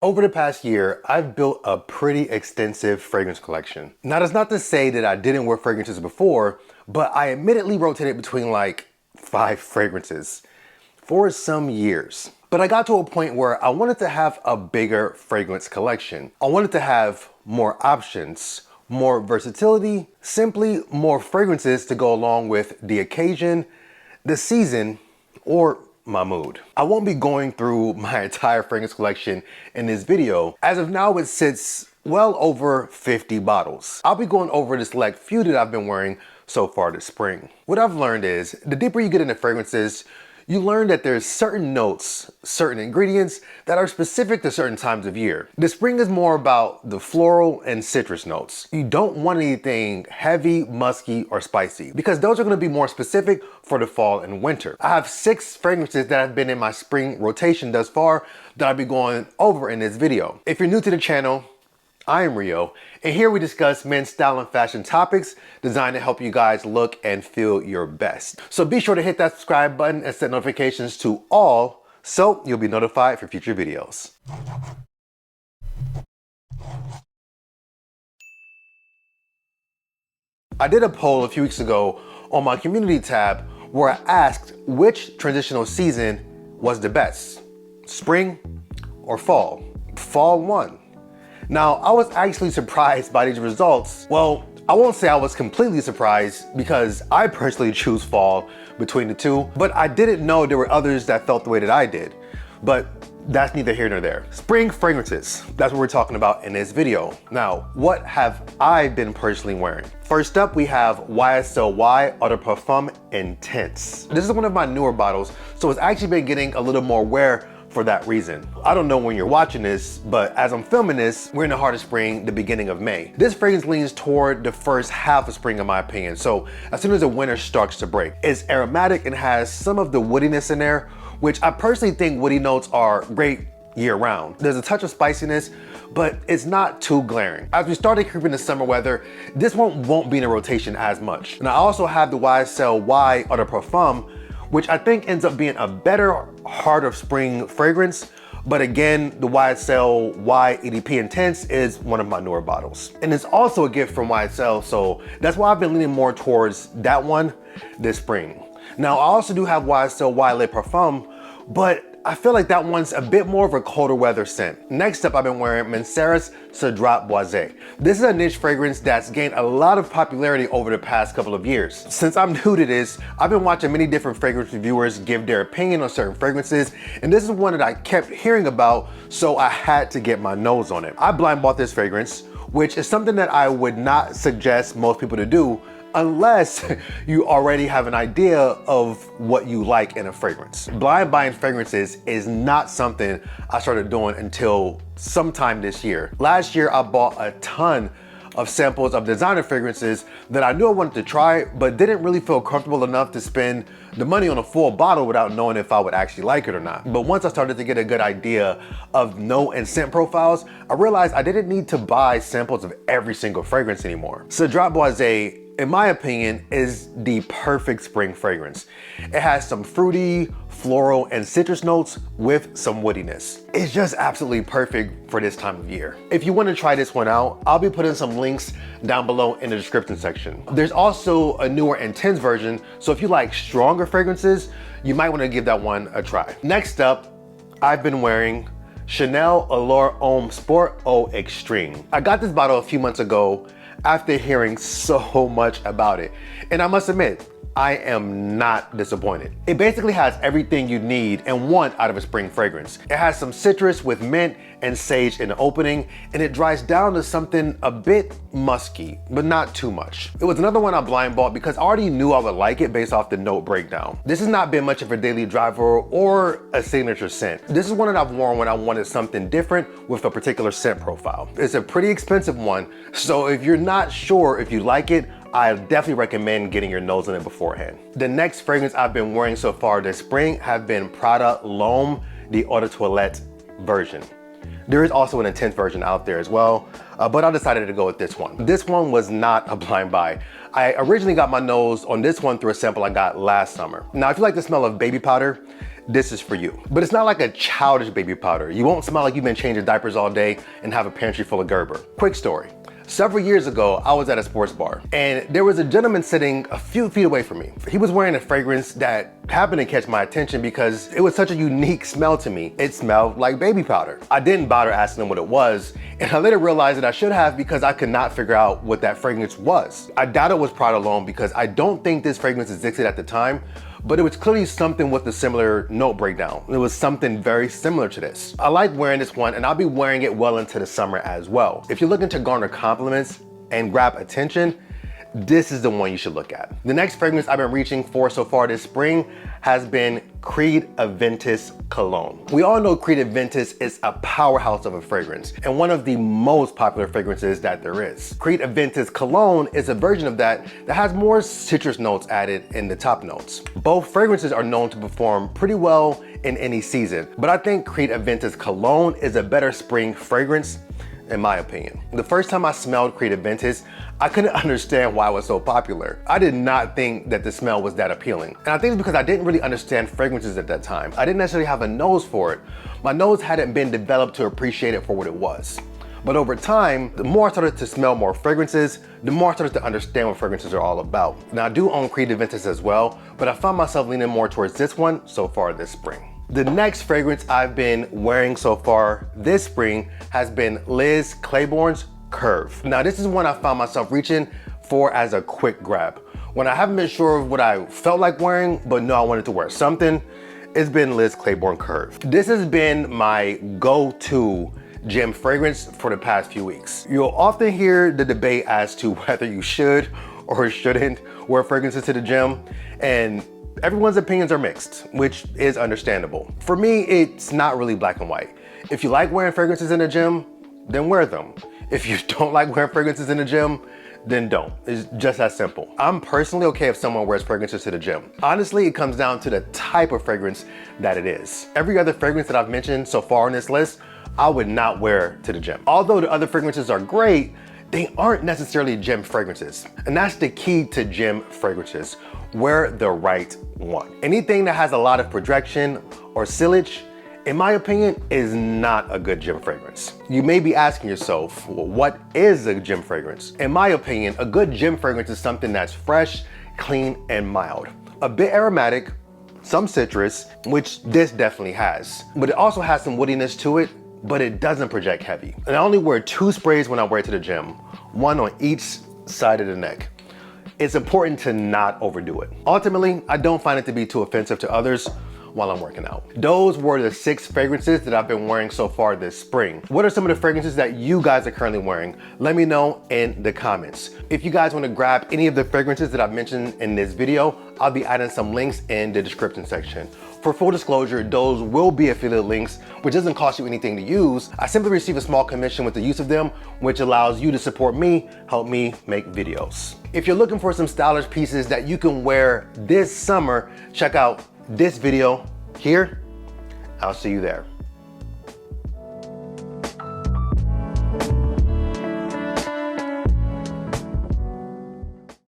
Over the past year, I've built a pretty extensive fragrance collection. Now, that's not to say that I didn't wear fragrances before, but I admittedly rotated between like 5 fragrances for some years. But I got to a point where I wanted to have a bigger fragrance collection. I wanted to have more options, more versatility, simply more fragrances to go along with the occasion, the season, or my mood. I won't be going through my entire fragrance collection in this video. As of now, it sits well over 50 bottles. I'll be going over the select few that I've been wearing so far this spring. What I've learned is the deeper you get into fragrances, you learn that there's certain notes, certain ingredients that are specific to certain times of year. The spring is more about the floral and citrus notes. You don't want anything heavy, musky, or spicy because those are gonna be more specific for the fall and winter. I have 6 fragrances that have been in my spring rotation thus far that I'll be going over in this video. If you're new to the channel, I am Rio, and here we discuss men's style and fashion topics designed to help you guys look and feel your best. So be sure to hit that subscribe button and set notifications to all so you'll be notified for future videos. I did a poll a few weeks ago on my community tab where I asked which transitional season was the best, spring or fall. Fall won. Now, I was actually surprised by these results. Well, I won't say I was completely surprised because I personally choose fall between the two, but I didn't know there were others that felt the way that I did. But that's neither here nor there. Spring fragrances, that's what we're talking about in this video. Now, what have I been personally wearing? First up, we have YSL Eau de Parfum Intense. This is one of my newer bottles, so it's actually been getting a little more wear for that reason. I don't know when you're watching this, but as I'm filming this, we're in the heart of spring, the beginning of May. This fragrance leans toward the first half of spring in my opinion, so as soon as the winter starts to break. It's aromatic and has some of the woodiness in there, which I personally think woody notes are great year-round. There's a touch of spiciness, but it's not too glaring. As we started creeping the summer weather, this one won't be in a rotation as much. And I also have the YSL Eau de Parfum, which I think ends up being a better heart of spring fragrance. But again, the YSL EDP Intense is one of my newer bottles. And it's also a gift from YSL, so that's why I've been leaning more towards that one this spring. Now, I also do have YSL Le Parfum, but I feel like that one's a bit more of a colder weather scent. Next up, I've been wearing Mancera's Cedrat Boise. This is a niche fragrance that's gained a lot of popularity over the past couple of years. Since I'm new to this, I've been watching many different fragrance reviewers give their opinion on certain fragrances, and this is one that I kept hearing about, so I had to get my nose on it. I blind bought this fragrance, which is something that I would not suggest most people to do unless you already have an idea of what you like in a fragrance. Blind buying fragrances is not something I started doing until sometime this year. Last year, I bought a ton of samples of designer fragrances that I knew I wanted to try, but didn't really feel comfortable enough to spend the money on a full bottle without knowing if I would actually like it or not. But once I started to get a good idea of note and scent profiles, I realized I didn't need to buy samples of every single fragrance anymore. Cedrat Boise, in my opinion, is the perfect spring fragrance. It has some fruity, floral, and citrus notes with some woodiness. It's just absolutely perfect for this time of year. If you want to try this one out, I'll be putting some links down below in the description section. There's also a newer intense version, so if you like stronger fragrances, you might want to give that one a try. Next up, I've been wearing Chanel Allure Homme Sport Eau Extreme. I got this bottle a few months ago after hearing so much about it. And I must admit, I am not disappointed. It basically has everything you need and want out of a spring fragrance. It has some citrus with mint and sage in the opening, and it dries down to something a bit musky, but not too much. It was another one I blind bought because I already knew I would like it based off the note breakdown. This has not been much of a daily driver or a signature scent. This is one that I've worn when I wanted something different with a particular scent profile. It's a pretty expensive one, so if you're not sure if you like it, I definitely recommend getting your nose on it beforehand. The next fragrance I've been wearing so far this spring have been Prada L'Homme, the Eau de Toilette version. There is also an intense version out there as well, but I decided to go with this one. This one was not a blind buy. I originally got my nose on this one through a sample I got last summer. Now, if you like the smell of baby powder, this is for you. But it's not like a childish baby powder. You won't smell like you've been changing diapers all day and have a pantry full of Gerber. Quick story. Several years ago, I was at a sports bar and there was a gentleman sitting a few feet away from me. He was wearing a fragrance that happened to catch my attention because it was such a unique smell to me. It smelled like baby powder. I didn't bother asking him what it was, and I later realized that I should have because I could not figure out what that fragrance was. I doubt it was Prada L'Homme because I don't think this fragrance existed at the time, but it was clearly something with a similar note breakdown. It was something very similar to this. I like wearing this one and I'll be wearing it well into the summer as well. If you're looking to garner compliments and grab attention, this is the one you should look at. The next fragrance I've been reaching for so far this spring has been Creed Aventus Cologne. We all know Creed Aventus is a powerhouse of a fragrance and one of the most popular fragrances that there is. Creed Aventus Cologne is a version of that has more citrus notes added in the top notes. Both fragrances are known to perform pretty well in any season, but I think Creed Aventus Cologne is a better spring fragrance in my opinion. The first time I smelled Creed Aventus, I couldn't understand why it was so popular. I did not think that the smell was that appealing. And I think it's because I didn't really understand fragrances at that time. I didn't necessarily have a nose for it. My nose hadn't been developed to appreciate it for what it was. But over time, the more I started to smell more fragrances, the more I started to understand what fragrances are all about. Now I do own Creed Aventus as well, but I found myself leaning more towards this one so far this spring. The next fragrance I've been wearing so far this spring has been Liz Claiborne's Curve. Now this is one I found myself reaching for as a quick grab. When I haven't been sure of what I felt like wearing, but know I wanted to wear something, it's been Liz Claiborne Curve. This has been my go-to gym fragrance for the past few weeks. You'll often hear the debate as to whether you should or shouldn't wear fragrances to the gym, and everyone's opinions are mixed, which is understandable. For me, it's not really black and white. If you like wearing fragrances in the gym, then wear them. If you don't like wearing fragrances in the gym, then don't. It's just that simple. I'm personally okay if someone wears fragrances to the gym. Honestly, it comes down to the type of fragrance that it is. Every other fragrance that I've mentioned so far on this list, I would not wear to the gym. Although the other fragrances are great, they aren't necessarily gym fragrances. And that's the key to gym fragrances. Wear the right one. Anything that has a lot of projection or sillage, in my opinion, is not a good gym fragrance. You may be asking yourself, well, what is a gym fragrance? In my opinion, a good gym fragrance is something that's fresh, clean, and mild. A bit aromatic, some citrus, which this definitely has. But it also has some woodiness to it, but it doesn't project heavy. And I only wear 2 sprays when I wear it to the gym, one on each side of the neck. It's important to not overdo it. Ultimately, I don't find it to be too offensive to others while I'm working out. Those were the 6 fragrances that I've been wearing so far this spring. What are some of the fragrances that you guys are currently wearing? Let me know in the comments. If you guys want to grab any of the fragrances that I've mentioned in this video, I'll be adding some links in the description section. For full disclosure, those will be affiliate links, which doesn't cost you anything to use. I simply receive a small commission with the use of them, which allows you to support me, help me make videos. If you're looking for some stylish pieces that you can wear this summer, check out this video here. I'll see you there.